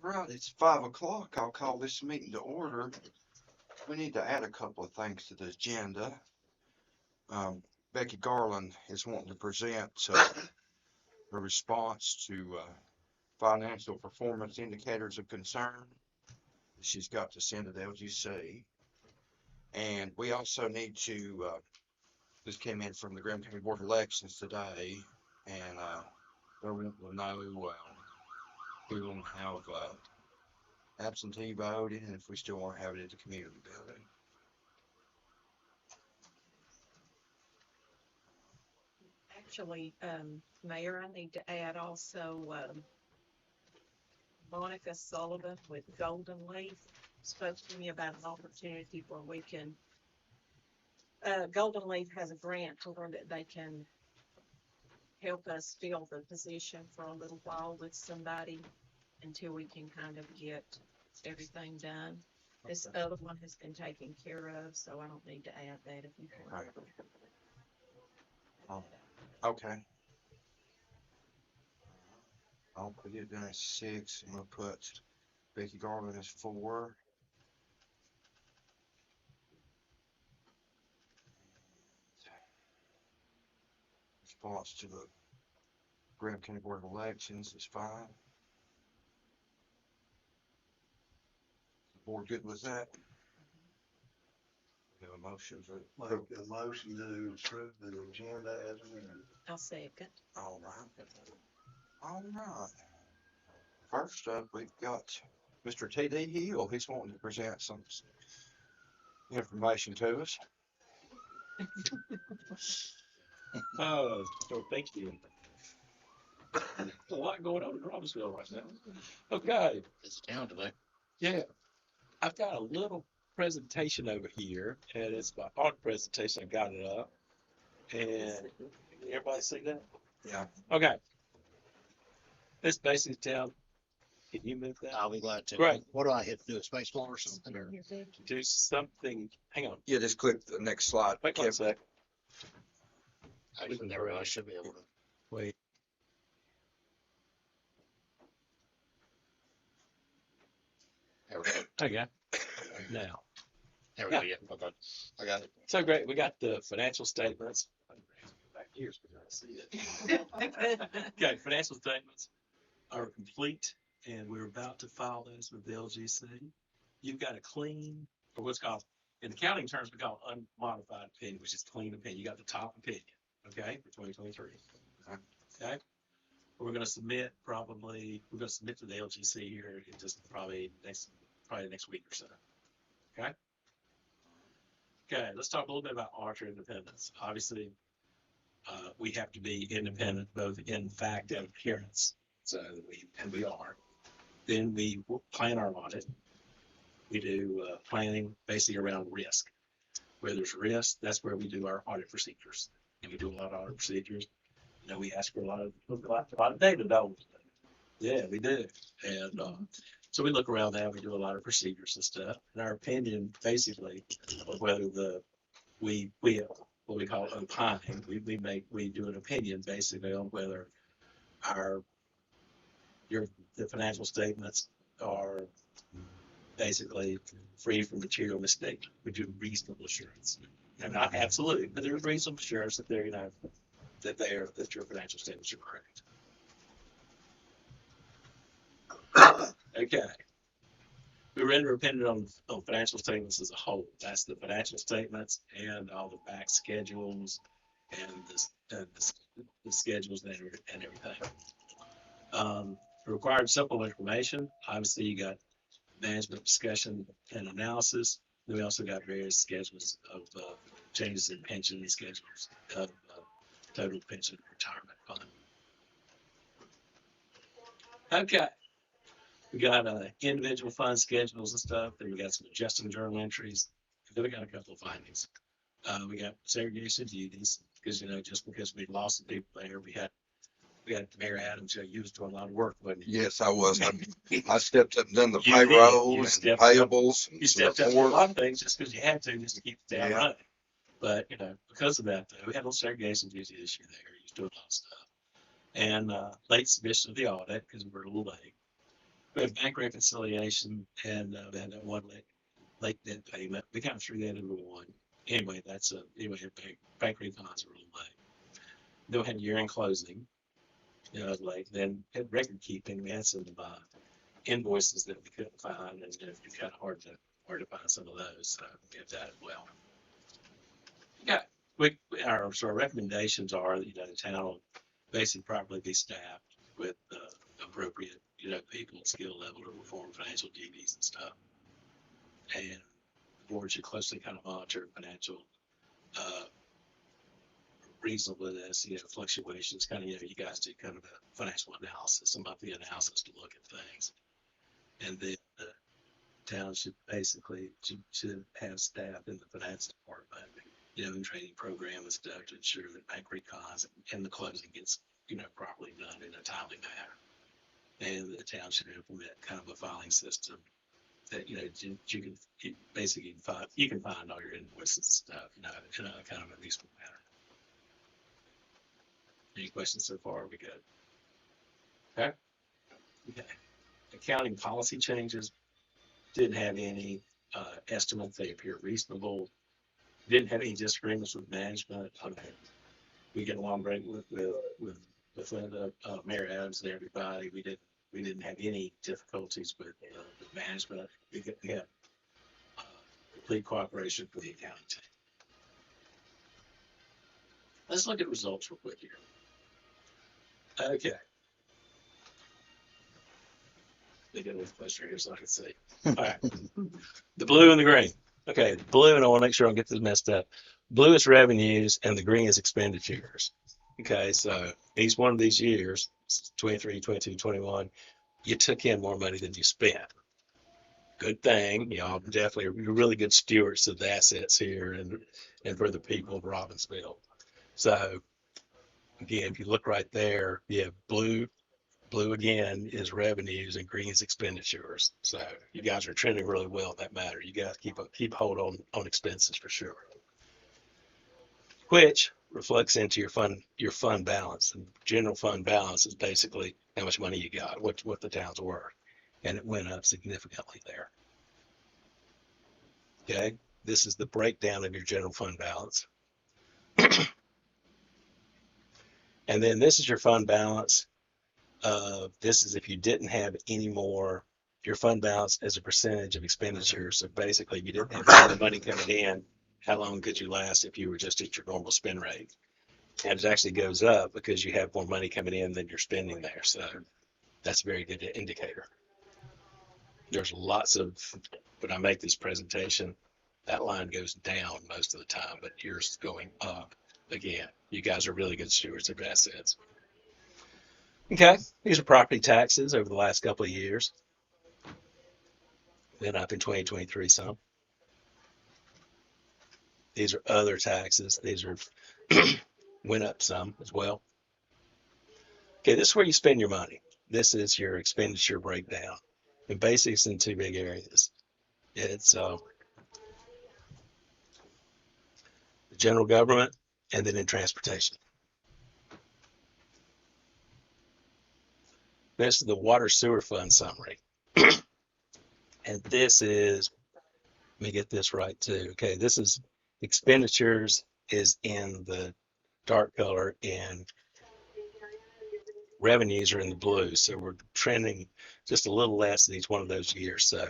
Right, it's 5 o'clock. I'll call this meeting to order. We need to add a couple of things to the agenda. Becky Garland is wanting to present her response to financial performance indicators of concern. She's got to send to the LGC. And we also need to, this came in from the Graham County Board of Elections today, and everyone will know we will have absentee voting, and if we still want to have it at the community building. Actually, Mayor, I need to add also, Monica Sullivan with Golden Leaf spoke to me about an opportunity where we can, Golden Leaf has a grant to where that they can help us fill the position for a little while with somebody until we can kind of get everything done. This other one has been taken care of, so I don't need to add that if you want. Oh, okay. I'll put it down as 6, and we'll put Becky Garland as 4. Response to the Graham County Board of Elections is 5. The board good with that? We have a motion for. Make a motion to approve the agenda as amended. I'll second. All right. All right. First up, we've got Mr. T.D. Hill. He's wanting to present some information to us. So thank you. There's a lot going on in Robbinsville right now. Okay, It's down today. yeah, I've got a little presentation over here, and it's my art presentation. I got it up, and everybody see that? Yeah. Okay, this basically town. Can you move that? I'll be glad to. Great. What do I hit to do? A space bar or something? Or? Do something. Hang on. Yeah, just click the next slide. Wait one sec. Actually, there we go. I should be able to. Wait. There we go. Okay. Now. There we go. Yeah. Okay. I got it. So great. We got the financial statements. Back here so we can see it. Okay, financial statements are complete, and we're about to file those with the LGC. You've got a clean, or what's called, in accounting terms, we call it unmodified opinion, which is clean opinion. You got the top opinion, okay, for 2023. Okay. We're going to submit to the LGC here in just probably next week or so. Okay. Okay, let's talk a little bit about auditor independence. Obviously, we have to be independent both in fact and appearance. So we are. Then we plan our audit. We do planning basically around risk. Where there's risk, that's where we do our audit procedures. And we do a lot of audit procedures. You know, we ask for a lot of data, don't we? Yeah, we do. And so we look around that. We do a lot of procedures and stuff. And our opinion, basically, of whether we what we call opine. We do an opinion basically on whether the financial statements are basically free from material mistake. We do reasonable assurance. They're not absolute, but there's reasonable assurance that they're, that your financial statements are correct. Okay. We render opinion on financial statements as a whole. That's the financial statements and all the back schedules and the schedules and everything. Required simple information. Obviously, you got management discussion and analysis. Then we also got various schedules of changes in pension schedules of total pension retirement fund. Okay. We got individual fund schedules and stuff. Then we got some adjusting journal entries. Then we got a couple of findings. We got segregation of duties because, just because we lost some people there, we had Mayor Adams, you was doing a lot of work, wasn't you? Yes, I was. I stepped up and done the payroll and payables. You stepped up a lot of things just because you had to, just to keep the town running. But, because of that, though, we had a little segregation duty issue there. You was doing a lot of stuff. And late submission of the audit because we were a little late. We have bank reconciliation and then that one late debt payment. We kind of threw that into one. Anyway, anyway, bank refunds are a little late. Then we had year-end closing, like then had record keeping. We had some invoices that we couldn't find, and it's kind of hard to find some of those. So we have that as well. Yeah, our recommendations are that the town will basically properly be staffed with appropriate people and skill level to perform financial duties and stuff. And the board should closely kind of monitor financial reasonableness, fluctuations, kind of, you guys do kind of a financial analysis, a monthly analysis to look at things. And then the town should basically should have staff in the finance department, and training program and stuff to ensure that bank recons and the closing gets, properly done in a timely manner. And the town should implement kind of a filing system that, you can basically find all your invoices and stuff, in a kind of a reasonable manner. Any questions so far? Are we good? Okay. Accounting policy changes. Didn't have any estimates. They appear reasonable. Didn't have any disagreements with management. We get along great with Linda, Mayor Adams, and everybody. We didn't have any difficulties with management. We had complete cooperation for the accounting team. Let's look at results real quick here. Okay. They get a little closer here so I can see. All right. The blue and the green. Okay, the blue, and I want to make sure I don't get this messed up. Blue is revenues and the green is expenditures. Okay, so each one of these years, 23, 22, 21, you took in more money than you spent. Good thing. Y'all definitely you're really good stewards of the assets here and for the people of Robbinsville. So again, if you look right there, you have blue again is revenues and green is expenditures. So you guys are trending really well in that matter. You guys keep hold on expenses for sure, which reflects into your fund balance. And general fund balance is basically how much money you got, what the town's worth, and it went up significantly there. Okay, this is the breakdown of your general fund balance. And then this is your fund balance. This is if you didn't have any more, your fund balance as a percentage of expenditures. So basically, if you didn't have any money coming in, how long could you last if you were just at your normal spend rate? And it actually goes up because you have more money coming in than you're spending there. So that's a very good indicator. There's lots of, when I make this presentation, that line goes down most of the time, but yours is going up. Again, you guys are really good stewards of assets. Okay, these are property taxes over the last couple of years. Then up in 2023 some. These are other taxes. These are went up some as well. Okay, this is where you spend your money. This is your expenditure breakdown. And basically it's in two big areas. It's the general government and then in transportation. This is the water sewer fund summary. And this is, let me get this right too. Okay, this is expenditures is in the dark color and revenues are in the blue. So we're trending just a little less in each one of those years. So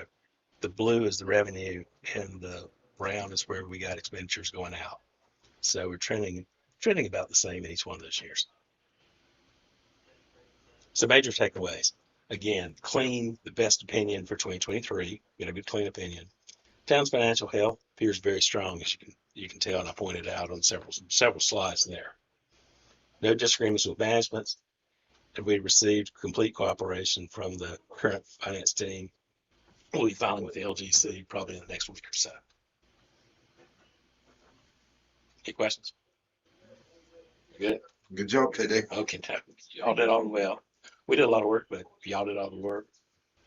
the blue is the revenue and the brown is where we got expenditures going out. So we're trending about the same in each one of those years. So major takeaways. Again, clean, the best opinion for 2023. Got a good clean opinion. Town's financial health appears very strong, as you can tell, and I pointed out on several slides there. No disagreements with management, and we received complete cooperation from the current finance team. We'll be filing with the LGC probably in the next week or so. Any questions? Good. Good job, TD. Okay, y'all did all well. We did a lot of work, but y'all did all the work.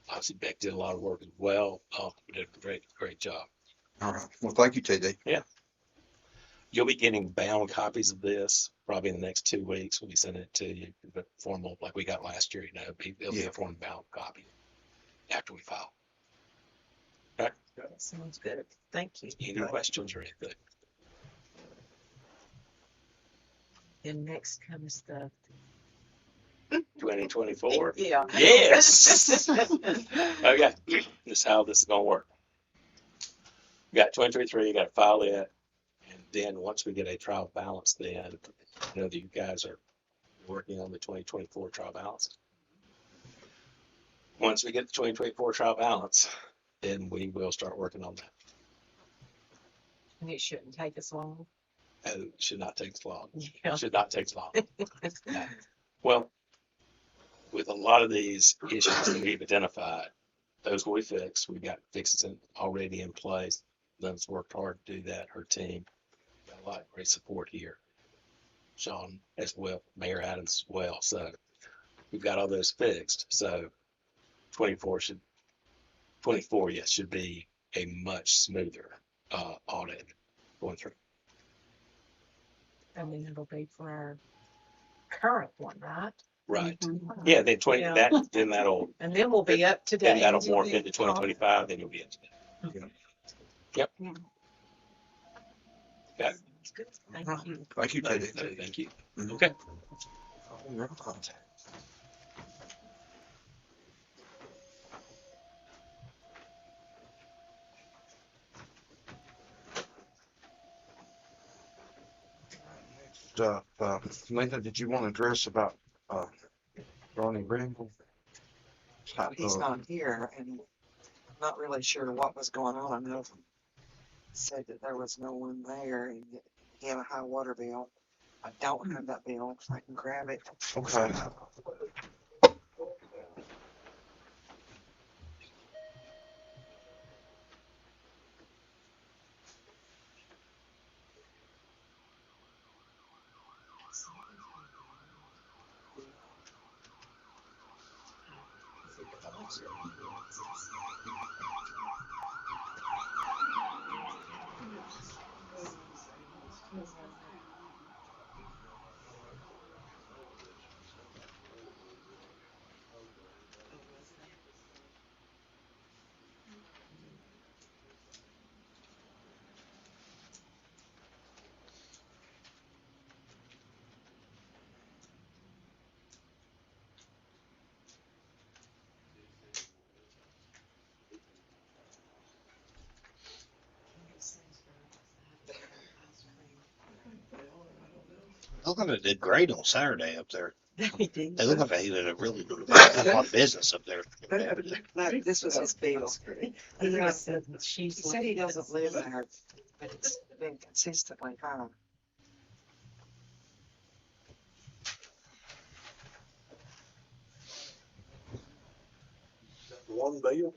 Obviously, Beck did a lot of work as well. We did a great job. All right. Well, thank you, TD. Yeah. You'll be getting bound copies of this probably in the next 2 weeks. We'll be sending it to you, but formal like we got last year. It'll be a form bound copy. after we file. Sounds good. Thank you. Any questions or anything? And next comes the. 2024. Yeah. Yes. Okay, this is how this is gonna work. You got 2023, you gotta file it, and then once we get a trial balance, then I know that you guys are working on the 2024 trial balance. Once we get the 2024 trial balance, then we will start working on that. And it shouldn't take us long. And it should not take as long. Yeah. It should not take as long. No. Well, with a lot of these issues that we've identified, those will be fixed. We've got fixes already in place. Lynn's worked hard to do that. Her team got a lot of great support here. Sean as well, Mayor Adams as well. So we've got all those fixed. So 24 yes, should be a much smoother audit going through. And then it'll be for our current one, right? Right. Mhm. Yeah, then Yeah. then that'll And then we'll be up to then date. that'll morph into 2025. Then you'll be into that. Yep. Okay. Thank you. Thank you, Teddy. Thank you. Mhm. Okay. All right. Next up, Linda, did you want to address about, Ronnie Bramble? He's not here, and I'm not really sure what was going on. I know he said that there was no one there, and he had a high water bill. I don't have that bill, so I can grab it. Okay. Look like they did great on Saturday up there. They did. They look like they did a really good lot of business up there. No, this was his bill. He said He said he doesn't live there, but it's been consistently high. One bill?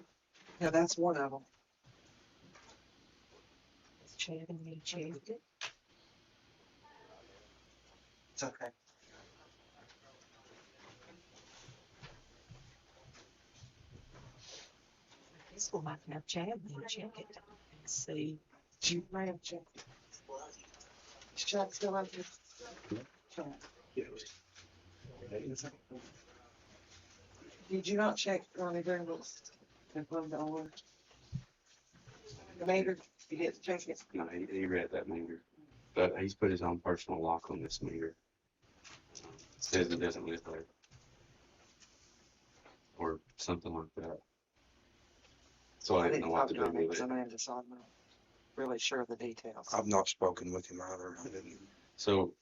Yeah, that's one of them. Chad and me checked it. It's okay. I guess we'll have to have Chad and me check it and see. You may have checked it. Is Chad still up there? Chad, did you not check Ronnie Bramble's and put the order? The meter, you didn't check it? No, he read that meter, but he's put his own personal lock on this meter. Says it doesn't live there. Or something like that. So I didn't know what to do talk to him, with because it. Amanda, so I'm not really sure of the details. I've not spoken with him either. I didn't. So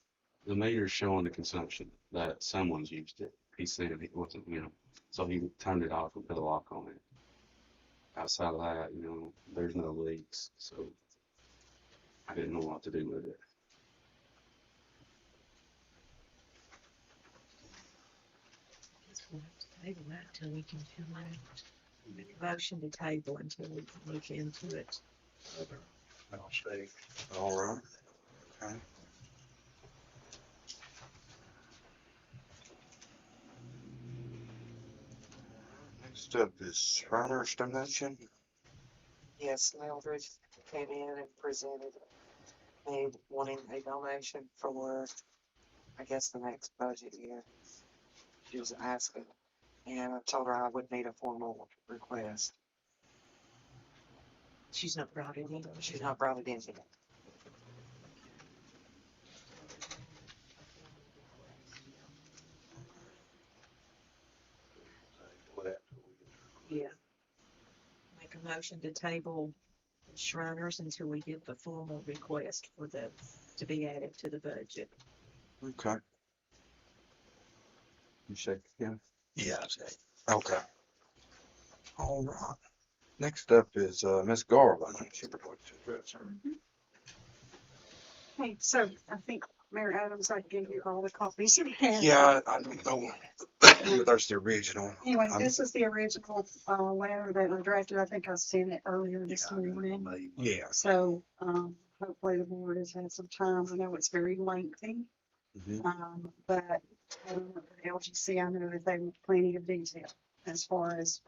the meter's showing the consumption that someone's used it. He's saying it wasn't, so he turned it off and put a lock on it. Outside of that, there's no leaks, so I didn't know what to do with it. Guess we'll have to table that till we can come out. Make a motion to table until we can look into it. I'll say. All right. Okay. Next up is Reiner's donation. Yes, Mildred came in and presented, made wanting a donation for, I guess, the next budget year. She was asking And I told her I would need a formal request. She's not brought it in. She's not brought it in yet. Yeah. Make a motion to table Shriners until we get the formal request for the, to be added to the budget. Okay. You shake again? Yeah, I say. Okay. All right. Next up is, Ms. Garland. She would like to address her. Hey, so I think Mayor Adams, I gave you all the copies you had. Yeah, I don't know. That's the original. Anyway, I'm- this is the original, letter that I drafted. I think I sent it earlier this morning. Yeah. So, hopefully the board has had some time. I know it's very lengthy. But for the LGC, I know that they have plenty of detail as far as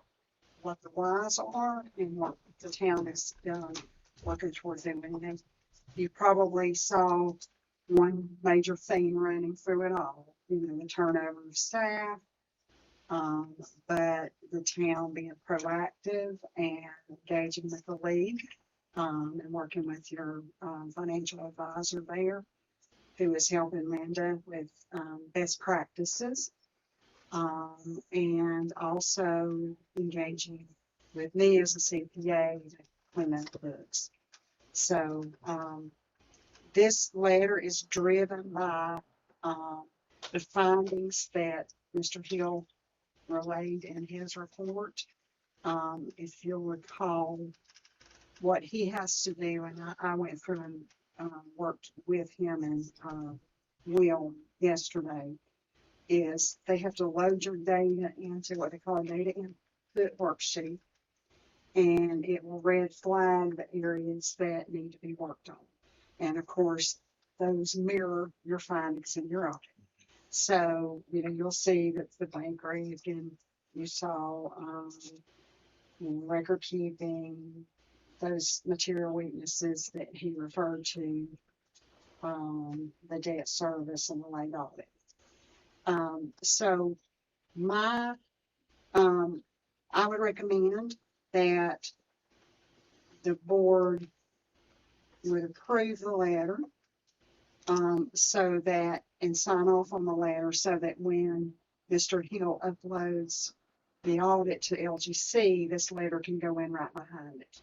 what the whys are and what the town is, working towards doing. And you probably saw one major theme running through it all, the turnover of staff. But the town being proactive and engaging with the league, and working with your, financial advisor there, who is helping Linda with, best practices. And also engaging with me as a CPA to clean up the books. So, this letter is driven by, the findings that Mr. Hill relayed in his report. If you'll recall what he has to do, and I went through and, worked with him and, Will yesterday, is they have to load your data into what they call a data input worksheet. And it will red flag the areas that need to be worked on. And of course, those mirror your findings in your audit. So, you'll see that the bank reg, and you saw, record keeping, those material weaknesses that he referred to, the debt service and the late audit. So I would recommend that the board would approve the letter, so that, and sign off on the letter so that when Mr. Hill uploads the audit to LGC, this letter can go in right behind it.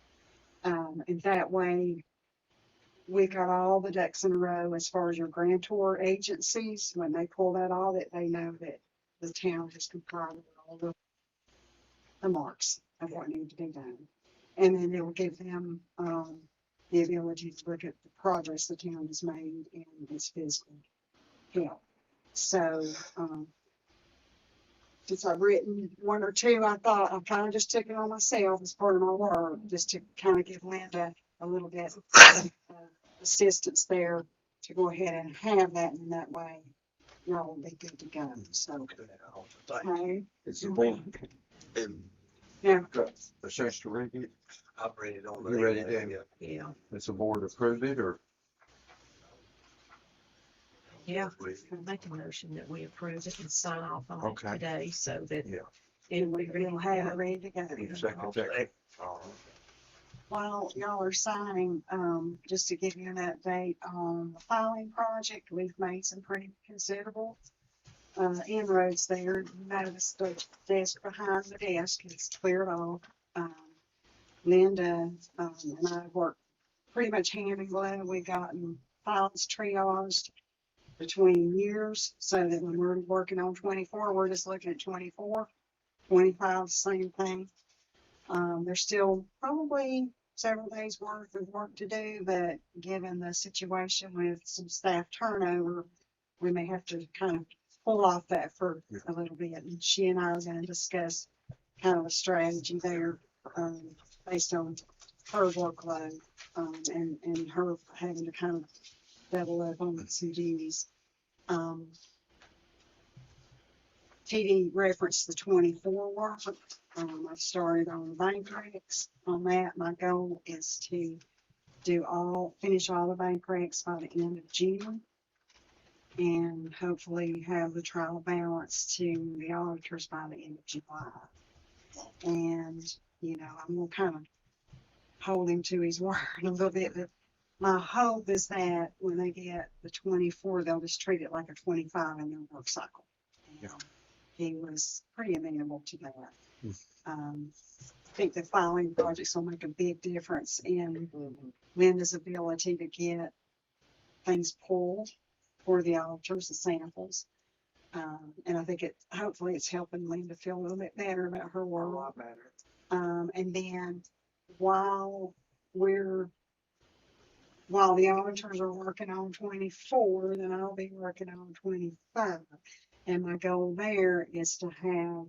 And that way, we got all the ducks in a row as far as your grantor agencies. When they pull that audit, they know that the town has complied with all the marks of what needs to be done. And then it will give them, the ability to look at the progress the town has made in its fiscal health. So, since I've written one or two, I thought I kind of just took it on myself as part of my work, just to kind of give Linda a little bit of assistance there to go ahead and have that, and that way y'all will be good to go. So, okay. It's the board. Yeah. A chance to read it? I've read it on. You read it, Dan? Yeah. Does the board approve it, or? Yeah. I'll make a motion that we approve it and sign off on it Okay. today so that Yeah. it will be We'll have it ready to go. Second. While y'all are signing, just to give you an update on the filing project, we've made some pretty considerable inroads there. You notice the desk behind the desk is cleared off. Linda and I worked pretty much hand in glove. We've gotten files triaged between years so that when we're working on 24, we're just looking at 24, 25, same thing. There's still probably several days worth of work to do, but given the situation with some staff turnover, we may have to kind of pull off that for a little bit. And she and I are going to discuss kind of a strategy there, based on her workload, and her having to kind of double up on some duties. TD referenced the 24 work. I've started on bank recs on that. My goal is to finish all the bank recs by the end of June. and hopefully have the trial balance to the auditors by the end of July. And, you know, I'm gonna kind of hold him to his word a little bit, but my hope is that when they get the 24, they'll just treat it like a 25 in their work cycle. And he was pretty amenable to that. I think the filing projects will make a big difference in Linda's ability to get things pulled for the auditors, the samples. And I think hopefully it's helping Linda feel a little bit better about her A work. lot better. And then while the auditors are working on 24, then I'll be working on 25. And my goal there is to have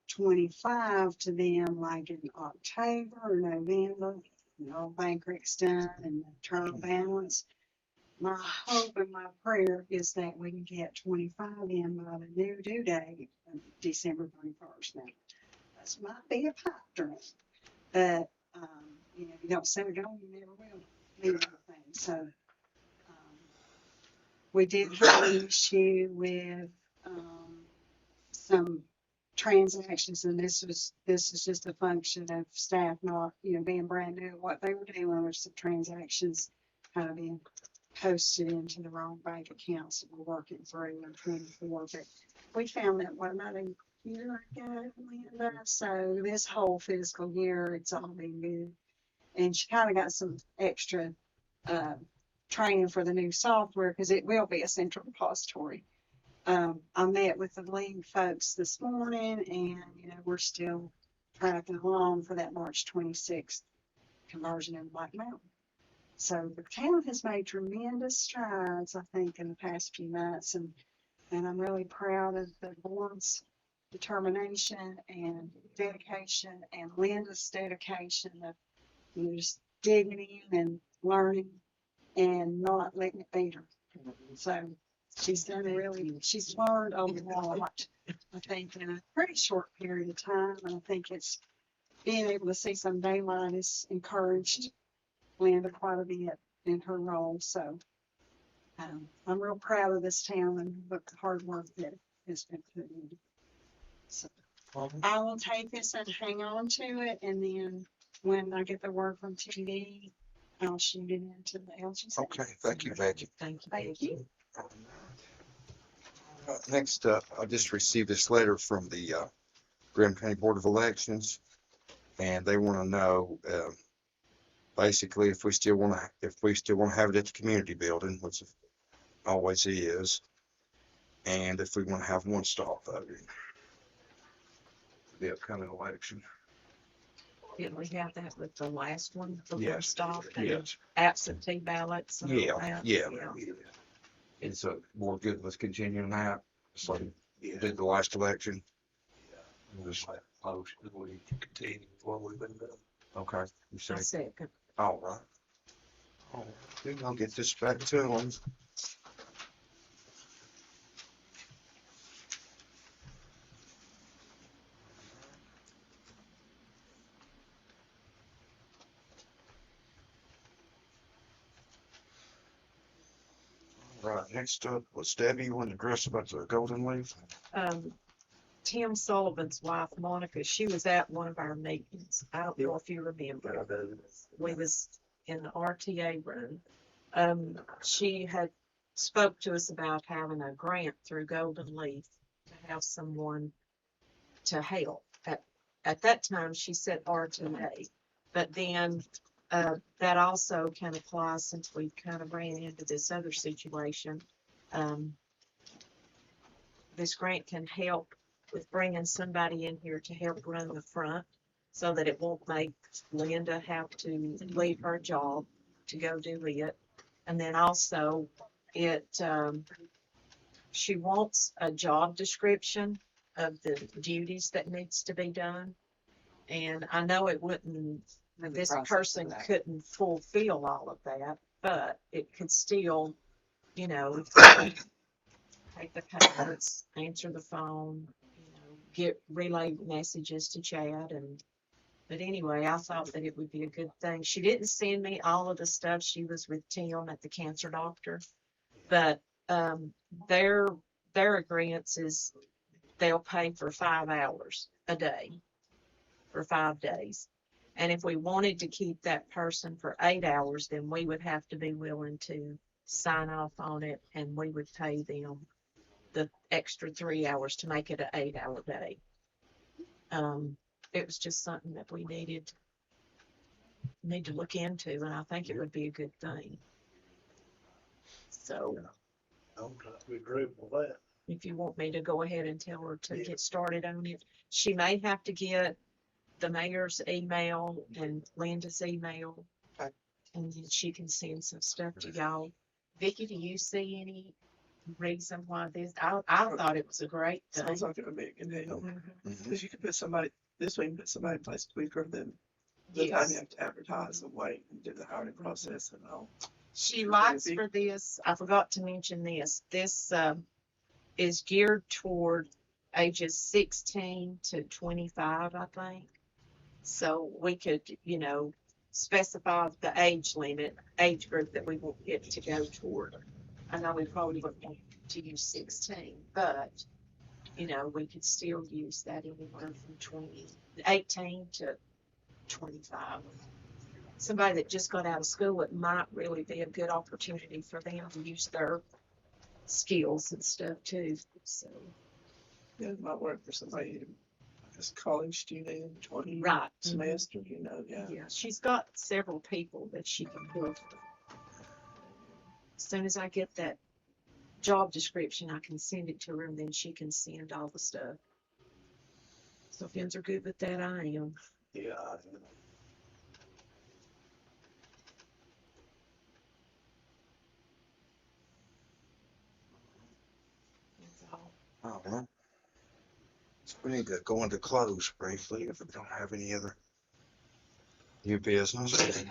25 to them like in October or November, you know, bank recs done and the trial balance. My hope and my prayer is that we can get 25 in by the new due date of December 31st. Now, this might be a pipe dream, but you know, you don't set a goal, you never will do anything. So we did have an issue with some transactions, and this is just a function of staff not, you know, being brand new at what they were doing, with some transactions kind of being posted into the wrong bank accounts that we're working through in 24. But we found that about a year ago, Linda. So this whole fiscal year, it's all been good. And she kind of got some extra training for the new software because it will be a central repository. I met with the league folks this morning, and you know, we're still tracking along for that March 26th conversion in Black Mountain. So the town has made tremendous strides, I think, in the past few months, and I'm really proud of the board's determination and dedication, and Linda's dedication of, you know, just digging in and learning and not letting it beat her. So she's learned a lot, I think, in a pretty short period of time. And I think it's being able to see some daylight has encouraged Linda quite a bit in her role. So I'm real proud of this town and the hard work that has been put in. So I will take this and hang on to it, and then when I get the word from TV, I'll shoot it into the LGC. Okay, thank you, Becky. Thank you. Thank you. Next up, I just received this letter from the Graham County Board of Elections, and they want to know basically if we still want to have it at the community building, which it always is, and if we want to have one-stop voting for the upcoming election. Didn't we have that with the last one, the Yes, one stop and yes. absentee ballots? And all that? Yeah. And so more good with continuing that, just like we did the last election. Just like post that we continue what we've been doing. Okay, you say, I second. all right. Oh, we're gonna get this back to them. Right, next up was Debbie. You want to address about the golden leaf? Tim Sullivan's wife, Monica, she was at one of our meetings. I don't know if you remember. We was in the RTA room. She had spoke to us about having a grant through Golden Leaf to have someone to help. At that time, she said RTA, but then that also can apply since we kind of ran into this other situation. This grant can help with bringing somebody in here to help run the front so that it won't make Linda have to leave her job to go do it. And then also she wants a job description of the duties that needs to be done. And I know it wouldn't, this person couldn't fulfill all of that, but it could still, you know, take the payments, answer the phone, you know, relay messages to Chad. But anyway, I thought that it would be a good thing. She didn't send me all of the stuff. She was with Tim at the cancer doctor, but their, their agreement is they'll pay for 5 hours a day for 5 days. And if we wanted to keep that person for 8 hours, then we would have to be willing to sign off on it and we would pay them the extra 3 hours to make it an 8 hour day. It was just something that we need to look into, and I think it would be a good thing. So We agree with that. if you want me to go ahead and tell her to get started on it, she may have to get the mayor's email and Linda's email. Okay. And then she can send some stuff to y'all. Vicky, do you see any reason why I thought it was a great thing. Sounds like it would be a good deal. Mhm. Because you could put somebody, this way you can put somebody in place quicker than the time Yes. you have to advertise and wait and do the hiring process and all. She likes for this, I forgot to mention this, is geared toward ages 16 to 25, I think. So we could, specify the age group that we want it to go toward. I know we probably wouldn't want to use 16, but, we could still use that anywhere from 18 to 25. Somebody that just got out of school, it might really be a good opportunity for them to use their skills and stuff too. So, Yeah, it might work for somebody who is a college student, 20 right. semester, yeah. Yeah, she's got several people that she can pull from. As soon as I get that job description, I can send it to her and then she can send all the stuff. So if yous are good with that, I am. Yeah. That's all. All right. So we need to go into close briefly if we don't have any other new business.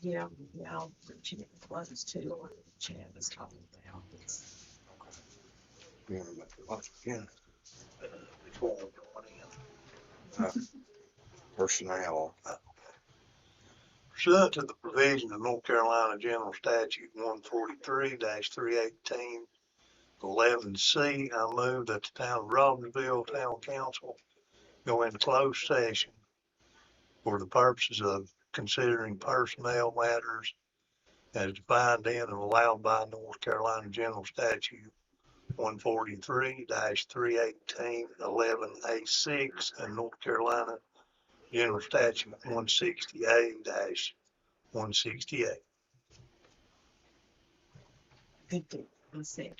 Yeah, I'll mention it close too, or Chad was talking about this. You wanna make it once again? Which one we going in? Personnel. Pursuant to the provision of North Carolina General Statute 143-318, 11C, I move that the town of Robbinsville Town Council go into closed session for the purposes of considering personnel matters as defined in and allowed by North Carolina General Statute 143-318, 11A6, and North Carolina General Statute 168-168. Good thing, I said.